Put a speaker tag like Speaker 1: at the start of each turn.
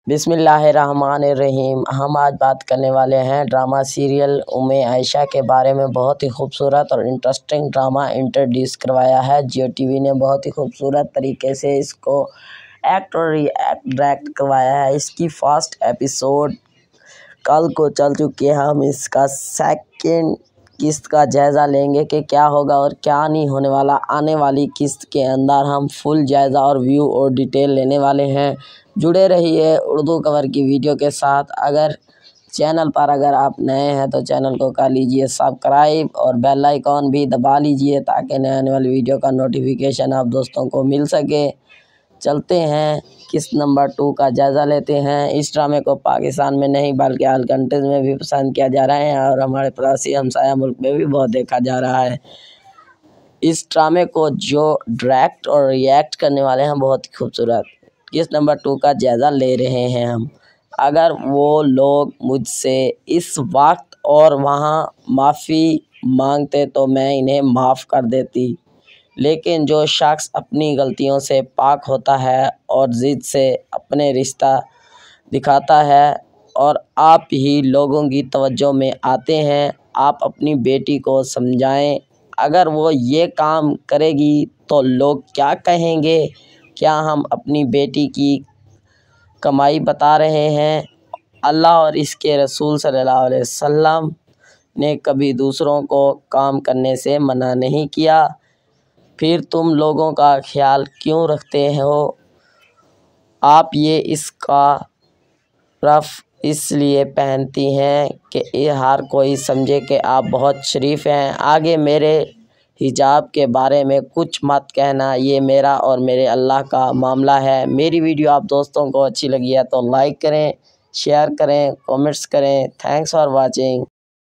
Speaker 1: بسم اللہ الرحمن الرحیم۔ ہم آج بات کرنے والے ہیں ڈرامہ سیریل عائشہ کے بارے میں۔ بہت ہی خوبصورت اور انٹرسٹنگ ڈرامہ انٹروڈیوس کروایا ہے جیو ٹی وی نے۔ بہت ہی خوبصورت طریقے سے اس کو ایکٹ اور ڈائریکٹ کروایا ہے۔ اس کی فرسٹ ایپیسوڈ کل کو چل چکی ہے۔ ہم اس کا سیکنڈ قسط کا جائزہ لیں گے کہ کیا ہوگا اور کیا نہیں ہونے والا۔ آنے والی قسط کے اندر ہم فل جائزہ اور ویو اور ڈیٹیل لینے والے ہیں۔ جڑے رہیے اردو کور کی ویڈیو کے ساتھ۔ چینل پر اگر آپ نئے ہیں تو چینل کو کر لیجئے سبسکرائب اور بیل آئیکن بھی دبا لیجئے تاکہ نئے آنے والی ویڈیو کا نوٹیفیکیشن آپ دوستوں کو مل سکے۔ چلتے ہیں قسط نمبر 2 کا جائزہ لیتے ہیں۔ اس ڈرامے کو پاکستان میں نہیں بلکہ آل کنٹریز میں بھی پسند کیا جا رہا ہے اور ہمارے پڑوسی ہمسایہ ملک میں بھی بہت دیکھا جا رہا ہے۔ اس ڈرامے کو جو ڈائریکٹ اور ریئیکٹ کرنے والے ہیں بہت ہی خوبصورت۔ قسط نمبر 2 کا جائزہ لے رہے ہیں ہم۔ اگر وہ لوگ مجھ سے اس وقت اور وہاں معافی مانگتے تو میں انہیں معاف کر دیتی، لیکن جو شخص اپنی غلطیوں سے پاک ہوتا ہے اور ضد سے اپنے رشتہ دکھاتا ہے اور آپ ہی لوگوں کی توجہ میں آتے ہیں، آپ اپنی بیٹی کو سمجھائیں۔ اگر وہ یہ کام کرے گی تو لوگ کیا کہیں گے؟ کیا ہم اپنی بیٹی کی کمائی بتا رہے ہیں؟ اللہ اور اس کے رسول صلی اللہ علیہ وسلم نے کبھی دوسروں کو کام کرنے سے منع نہیں کیا، پھر تم لوگوں کا خیال کیوں رکھتے ہو؟ آپ یہ اس کا رف اس لیے پہنتی ہیں کہ ہر کوئی سمجھے کہ آپ بہت شریف ہیں۔ آگے میرے حجاب کے بارے میں کچھ مت کہنا، یہ میرا اور میرے اللہ کا معاملہ ہے۔ میری ویڈیو آپ دوستوں کو اچھی لگی ہے تو لائک کریں، شیئر کریں، کامنٹس کریں۔ Thanks for watching.